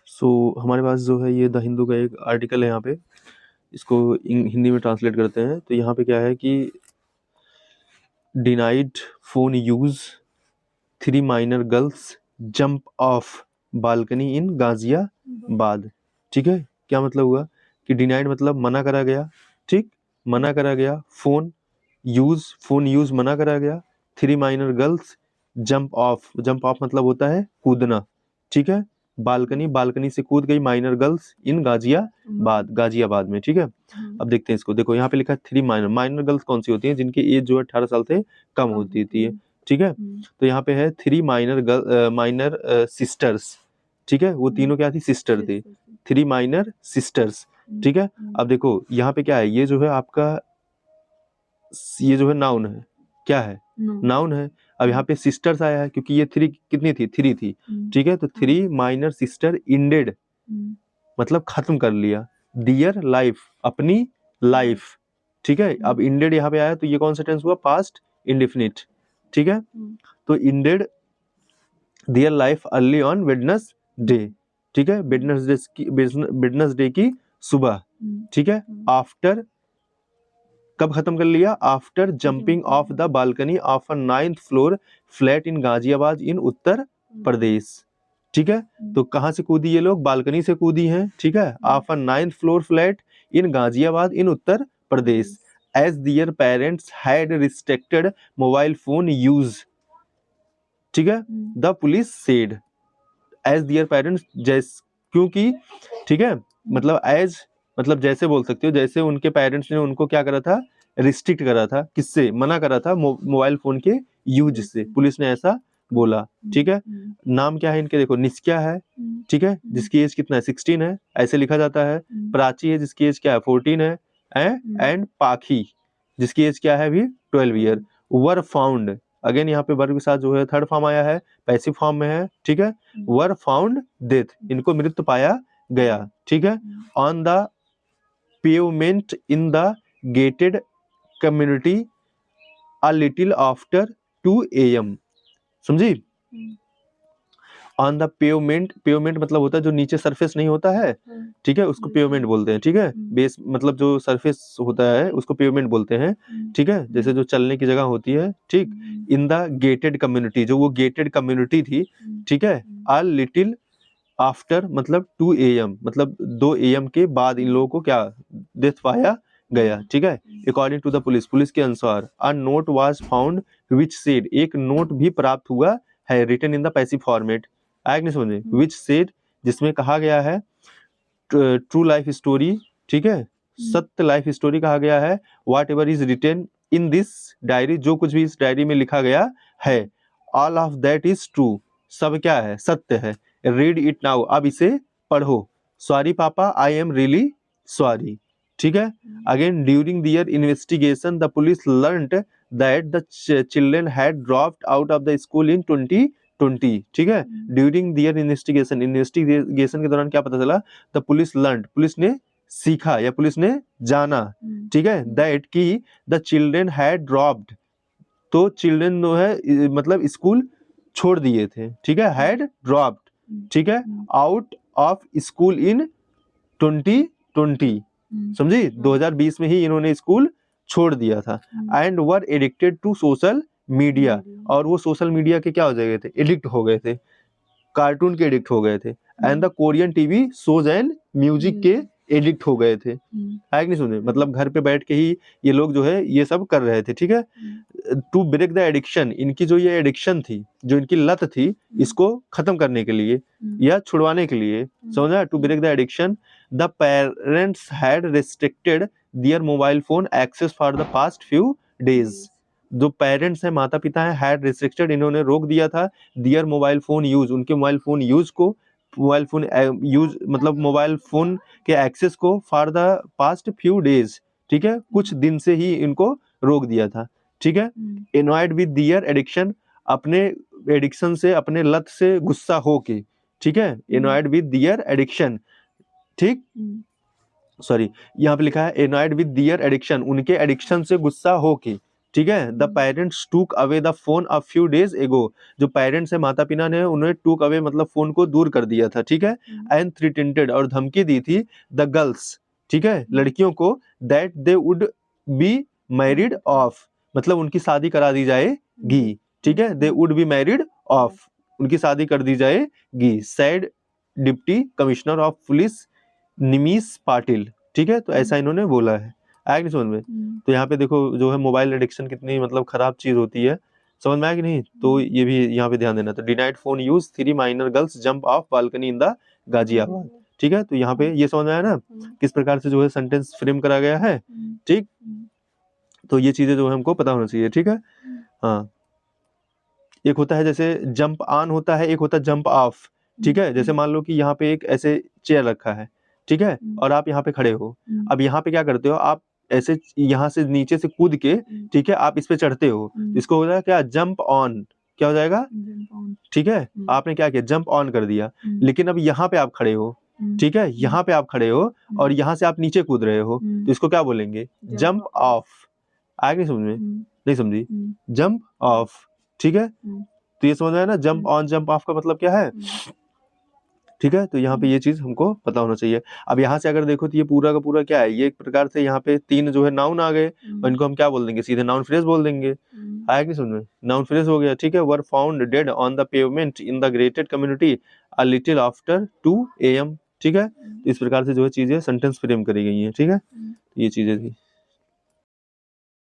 हमारे पास जो है ये द हिंदू का एक आर्टिकल है यहाँ पे, इसको हिंदी में ट्रांसलेट करते हैं। तो यहाँ पे क्या है कि denied phone use, 3 minor girls jump off balcony in Ghaziabad. ठीक है, क्या मतलब हुआ कि डिनाइड मतलब मना करा गया, ठीक, मना करा गया। फोन यूज मना करा गया। 3 माइनर गर्ल्स जंप ऑफ मतलब होता है कूदना, ठीक है। बालकनी से कूद गई माइनर गर्ल्स इन गाजियाबाद में, ठीक है। अब देखते हैं इसको, देखो यहाँ पे लिखा है 3 माइनर गर्ल्स कौन सी होती हैं, जिनकी एज जो है 18 साल से कम होती है, ठीक है। तो यहाँ पे है 3 माइनर सिस्टर्स, ठीक है, वो तीनों क्या थी, सिस्टर थी, 3 माइनर सिस्टर्स, ठीक है। अब देखो यहाँ पे क्या है, ये जो है आपका, ये जो है नाउन है, क्या है, नाउन है। अब यहाँ पे सिस्टर्स आया है क्योंकि ये 3 कितनी थी, 3 थी, ठीक है। तो 3 माइनर सिस्टर इंडेड मतलब खत्म कर लिया, दियर लाइफ अपनी लाइफ, ठीक है। अब इंडेड यहाँ पे आया तो ये कौन सा टेंस हुआ, पास्ट इंडेफिनिट, ठीक है। तो indeed their life early on Wednesday, ठीक है, वेडनेसडे की सुबह, ठीक है। आफ्टर कब खत्म कर लिया, after jumping off the balcony of a 9th floor flat in Ghaziabad in Uttar Pradesh, ठीक है। तो कहां से कूदी ये लोग, बालकनी से कूदी हैं, ठीक है, off a 9th floor flat in Ghaziabad in Uttar Pradesh, as their parents had restricted mobile phone use, ठीक है। The police said, as their parents, क्योंकि, ठीक है, मतलब एज मतलब जैसे बोल सकते हो, जैसे उनके पेरेंट्स ने उनको क्या करा था, रिस्ट्रिक्ट करा था, किससे, मना करा था मोबाइल फोन के यूज से, पुलिस ने ऐसा बोला, ठीक है। नाम क्या है इनके, देखो, निष्क्या है, ठीक है, जिसकी एज कितना है, 16 है, ऐसे लिखा जाता है। प्राची है जिसकी एज क्या है, 14 है, एंड पाखी जिसकी एज क्या है, अभी 12 ईयर। वर फाउंड, अगेन यहाँ पे वर्ब के साथ जो है थर्ड फॉर्म आया है, पैसिव फॉर्म में है, ठीक है। वर फाउंड डेथ, इनको मृत पाया गया, ठीक है। On the pavement in the gated community a little after 2 AM, समझी। ऑन द पेवमेंट मतलब होता है जो नीचे सरफेस नहीं होता है, ठीक है, उसको पेवमेंट बोलते हैं, ठीक है। बेस मतलब जो सरफेस होता है उसको पेवमेंट बोलते हैं, ठीक है, जैसे जो चलने की जगह होती है, ठीक। इन द गेटेड कम्युनिटी, जो वो गेटेड कम्युनिटी थी, ठीक है। अ लिटिल आफ्टर मतलब 2 AM मतलब 2 AM के बाद इन लोगों को क्या डेथ पाया गया, ठीक है। अकॉर्डिंग टू द पुलिस के अनुसार a note was found which said, एक नोट भी प्राप्त हुआ है, written in the passive format, आया नहीं समझे, विच सेड जिसमें कहा गया है ट्रू लाइफ स्टोरी, ठीक है, सत्य लाइफ स्टोरी कहा गया है। Whatever is written in this diary, जो कुछ भी इस डायरी में लिखा गया है, all of that is true, सब क्या है, सत्य है। रीड इट नाउ, अब इसे पढ़ो। सॉरी पापा, आई एम रियली सॉरी, ठीक है। Again during their investigation the police learned that the children had dropped out of the school in 2020, ठीक है। ड्यूरिंग दियर इन्वेस्टिगेशन के दौरान क्या पता चला, द पुलिस लर्नड, पुलिस ने सीखा या पुलिस ने जाना, ठीक है, दैट की द चिल्ड्रन हैड ड्रॉप्ड, तो चिल्ड्रन जो है मतलब स्कूल छोड़ दिए थे, ठीक है, हैड ड्रॉप्ड, ठीक है, आउट ऑफ स्कूल इन 2020, समझी, 2020 में ही इन्होंने स्कूल छोड़ दिया था। And were addicted to social media, और वो सोशल मीडिया के क्या हो गए थे, एडिक्ट हो गए थे, कार्टून के एडिक्ट हो गए थे। And the Korean TV shows and music के एडिक्ट हो गए थे, है कि नहीं सुने, मतलब घर पे बैठ के ही ये लोग जो है ये सब कर रहे थे, ठीक है। टू ब्रेक द एडिक्शन, इनकी जो ये एडिक्शन थी, जो इनकी लत थी, इसको खत्म करने के लिए या छुड़वाने के लिए, समझा, to break the addiction the parents had restricted their mobile phone access for the past few days, जो पेरेंट्स हैं, माता पिता हैं, हैड रिस्ट्रिक्टेड, इन्होंने रोक दिया था, दियर मोबाइल फोन यूज, उनके मोबाइल फोन यूज को, मोबाइल फोन यूज मतलब मोबाइल फोन के एक्सेस को, for the past few days, ठीक है, कुछ दिन से ही इनको रोक दिया था, ठीक है। एनॉयड विद दियर एडिक्शन, अपने एडिक्शन से, अपने लत से गुस्सा होके, ठीक है, एनॉयड विद दियर एडिक्शन, ठीक, सॉरी यहाँ पे लिखा है एनॉयड विद दियर एडिक्शन, उनके एडिक्शन से गुस्सा होके, ठीक है। द पेरेंट्स टूक away the phone a few days एगो, जो पेरेंट्स है माता पिता ने उन्हें टूक अवे मतलब फोन को दूर कर दिया था, ठीक है। एंड थ्रेटेंड और धमकी दी थी द गर्ल्स, ठीक है, लड़कियों को, that they would be married off, मतलब उनकी शादी करा दी जाएगी, ठीक है। They would be married off, उनकी शादी कर दी जाएगी, said deputy commissioner of police Nimish Patil, ठीक है। तो ऐसा इन्होंने बोला है, आया कि नहीं समझ में। तो यहाँ पे देखो जो है मोबाइल एडिक्शन कितनी मतलब खराब चीज होती है, समझ में आया कि नहीं। तो ये भी यहाँ पे ध्यान देना। तो denied phone use, 3 minor girls jump off balcony in the Ghaziabad, ठीक है। तो यहाँ पे ये समझ में आया ना किस प्रकार से जो है सेंटेंस फ्रेम करा गया है, ठीक। तो ये चीजें जो है हमको पता होना चाहिए, ठीक है। हाँ, एक होता है जैसे जंप ऑन होता है, एक होता है जंप ऑफ, ठीक है। जैसे मान लो कि यहाँ पे एक ऐसे चेयर रखा है, ठीक है, और आप यहाँ पे खड़े हो। अब यहाँ पे क्या करते हो आप, ऐसे यहाँ से नीचे से कूद के, ठीक है, आप इस पे चढ़ते हो, इसको हो जाएगा क्या, जंप ऑन, क्या हो जाएगा, ठीक है। आपने क्या किया, जंप ऑन कर दिया। लेकिन अब यहाँ पे आप खड़े हो, ठीक है, यहाँ पे आप खड़े हो और यहाँ से आप नीचे कूद रहे हो, तो इसको क्या बोलेंगे, जंप ऑफ। आया नहीं समझ में, नहीं समझी, जंप ऑफ, ठीक है। तो ये समझ में आया ना, जंप ऑन जंप ऑफ का मतलब क्या है, ठीक है। तो यहाँ पे ये चीज हमको पता होना चाहिए। अब यहाँ से अगर देखो तो ये पूरा का पूरा क्या है, ये एक प्रकार से यहाँ पे 3 जो है नाउन आ गए, और इनको हम क्या बोल देंगे, सीधे नाउन फ्रेज बोल देंगे। आया कि नहीं समझ में, नाउन फ्रेज हो गया, ठीक है। Were found dead on the pavement in the gated community a little after 2 AM, ठीक है। तो इस प्रकार से जो है चीजें सेंटेंस फ्रेम करी गई है, ठीक है। ये चीजें थी।